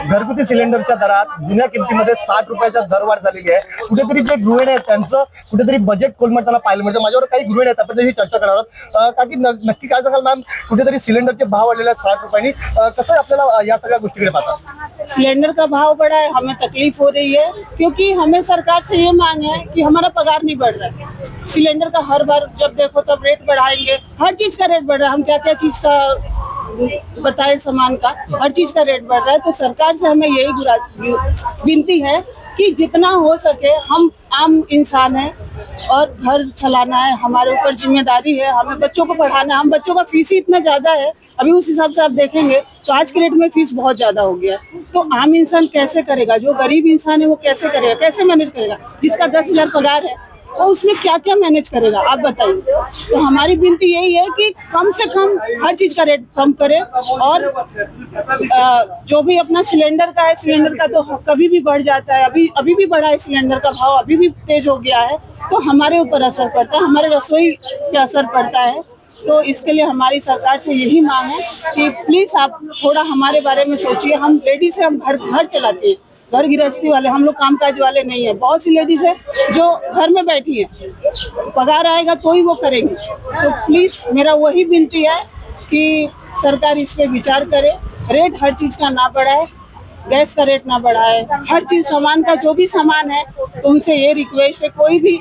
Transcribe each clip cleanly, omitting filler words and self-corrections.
घरगुती सिलेंडरच्या दरात जुन्या किमतीमध्ये 60 रुपयाच्या दरवाढ झालेली आहे। कुठेतरी जे गृहिणी आहेत त्यांचं कुठेतरी बजेट कोलमडताना पाहायला मिळतं। माझ्यावर काही गृहिणी आहेत, आपण त्याची चर्चा करणार आहोत। काकी नक्की काय सांगाल मॅम, कुठेतरी सिलेंडरचे भाव वाढलेले आहेत 60 रुपयांनी, कसं आपल्याला या सगळ्या गोष्टीकडे पाहता? सिलेंडर का भाव बढ़ा है, हमें तकलीफ हो रही है क्योंकि हमें सरकार से ये मांग है कि हमारा पगार नहीं बढ़ रहा है। सिलेंडर का हर बार जब देखो तब रेट बढ़ाएंगे, हर चीज का रेट बढ़ रहा है। हम क्या क्या चीज का बताए, सामान का हर चीज का रेट बढ़ रहा है। तो सरकार से हमें यही विनती है कि जितना हो सके, हम आम इंसान हैं और घर चलाना है, हमारे ऊपर जिम्मेदारी है, हमें बच्चों को पढ़ाना है। हम बच्चों का फीस ही इतना ज्यादा है, अभी उस हिसाब से आप देखेंगे तो आज के रेट में फीस बहुत ज्यादा हो गया। तो आम इंसान कैसे करेगा? जो गरीब इंसान है वो कैसे करेगा, कैसे मैनेज करेगा? जिसका 10,000 पगार है वो उसमें क्या क्या मैनेज करेगा, आप बताइए। तो हमारी विनती यही है कि कम से कम हर चीज का रेट कम करे, और जो भी अपना सिलेंडर का है, सिलेंडर का तो कभी भी बढ़ जाता है। अभी भी बढ़ा है सिलेंडर का भाव, अभी भी तेज हो गया है, तो हमारे ऊपर असर पड़ता है, हमारे रसोई पे असर पड़ता है। तो इसके लिए हमारी सरकार से यही मांग है कि प्लीज आप थोड़ा हमारे बारे में सोचिए। हम लेडीज है, हम घर चलाते हैं, घर गृहस्थी वाले, हम लोग कामकाज वाले नहीं है। बहुत सी लेडीज है जो घर में बैठी है, पगार आएगा तो ही वो करेंगे। तो प्लीज मेरा वही विनती है कि सरकार इस पे विचार करे, रेट हर चीज का ना बढ़ाए, गैस का रेट ना बढ़ाए, हर चीज सामान का जो भी सामान है, तो उनसे ये रिक्वेस्ट है, कोई भी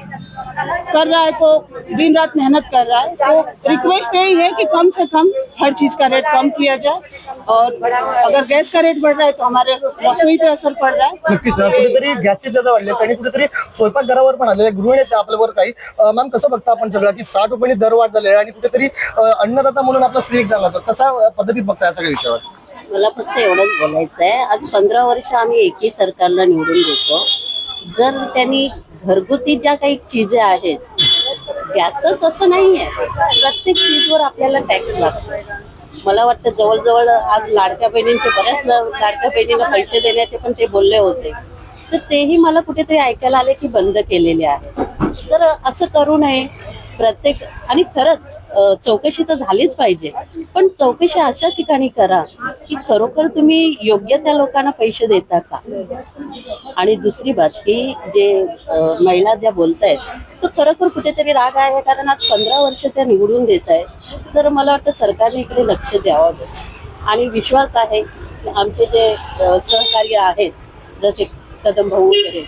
कर रहा है तो दिन रात मेहनत कर रहा है, तो रिक्वेस्ट यही है कि कम से कम हर चीज का रेट कम किया जाए। और अगर गैस का रेट बढ़ रहा है तो हमारे रसोई पे असर पड़ रहा है। नक्कीच कुठेतरी गॅसचे दर वाढले आणि कुठेतरी स्वयंपाकघरावर पण आलेले गृहिणी आहेत आपल्यावर काही। मॅम, कसं बघता आपण सगळं की 60 रुपयांनी दर वाढ झाले आणि कुठेतरी अन्नदाता म्हणून आपला स्त्री एक्झाम लागतो, कसा पद्धतीत बघता या सगळ्या विषयावर? मला फक्त एवढंच बोलायचं आहे, आज 15 वर्ष आम्ही एकही सरकारला निवडून देतो। जर त्यांनी घरगुती ज्या काही चीजे आहेत, गॅसच असं नाहीये, प्रत्येक चीजवर आपल्याला टॅक्स लागतो। मला वाटतं जवळजवळ आज लाडक्या बहिणींचे बऱ्याच लाडक्या बहिणींना पैसे देण्याचे पण ते बोलले होते, तर तेही मला कुठेतरी ऐकायला आले की बंद केलेले आहे। तर असं करू नये प्रत्येक, आणि खरंच चौकशी तर झालीच पाहिजे, पण चौकशी अशा ठिकाणी करा की खरोखर तुम्ही योग्य त्या लोकांना पैसे देता का। आणि दुसरी बात की जे महिला ज्या बोलतायत, तो खरोखर कुठेतरी राग आहे, कारण आज 15 वर्ष त्या निवडून देत आहेत। तर मला वाटतं सरकारने इकडे लक्ष द्यावं, आणि विश्वास आहे की आमचे जे सहकार्य आहेत, जसे कदम भाऊ वगैरे,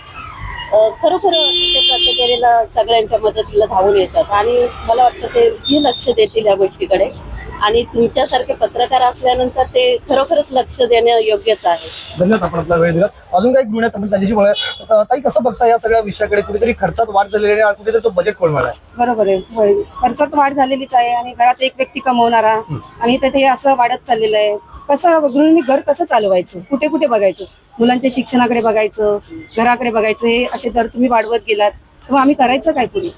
खरोखर ते प्रत्येक वेळेला सगळ्यांच्या मदतीला धावून येतात, आणि मला वाटतं ते लक्ष देतील या गोष्टीकडे। आणि तुमच्यासारखे पत्रकार असल्यानंतर ते खरोखरच लक्ष देणं योग्यच आहे। धन्यवाद, आपण आपला वेळ दिला। अजून काही गृहिणी आपण त्यांच्याशी बोलूया। ताई, कसं बघता या सगळ्या विषयाकडे? कुठेतरी खर्चात वाढ झालेली आहे आणि कुठेतरी तो बजेट कोलमडला आहे। बरोबर आहे, खर्चात वाढ झालेलीच आहे, आणि घरात एक व्यक्ती कमवणारा, आणि ते असं वाढत चाललेलं आहे। कसं गृहिणी घर कसं चालवायचं, कुठे कुठे बघायचं, मुलांच्या शिक्षणाकडे बघायचं, घराकडे बघायचं, हे असे दर तुम्ही वाढवत गेलात तर आम्ही करायचं काय पुढे?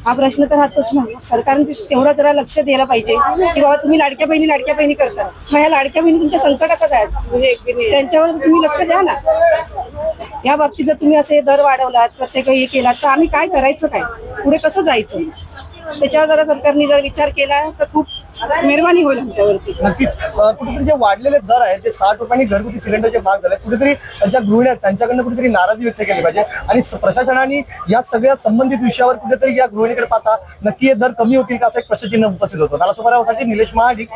हा प्रश्न तर राहतोच ना। सरकारने तेवढं जरा लक्ष द्यायला पाहिजे की बाबा तुम्ही लाडक्या बहिणी करता, मग ह्या लाडक्या बहिणी तुमच्या संकटात आहेत, म्हणजे त्यांच्यावर तुम्ही लक्ष द्या ना। या बाबतीत जर तुम्ही असे दर वाढवलात, प्रत्येक हे केलात, तर आम्ही काय करायचं, काय पुढे कसं जायचं? त्याच्यावर जरा सरकारने जर विचार केला तर खूप मेहरबानी होईल आमच्यावरती। नक्कीच कुठेतरी जे वाढलेले दर आहेत ते 60 रुपयांनी घरगुती सिलेंडरचे भाग झाले, कुठेतरी ज्या गृहिणी आहेत त्यांच्याकडनं कुठेतरी नाराजी व्यक्त केली पाहिजे, आणि प्रशासनाने या सगळ्या संबंधित विषयावर कुठेतरी या गृहिणीकडे पाहता नक्की हे दर कमी होतील का, असं एक प्रश्नचिन्ह उपस्थित होतं। मला सुमारासाठी निलेश महाडिक।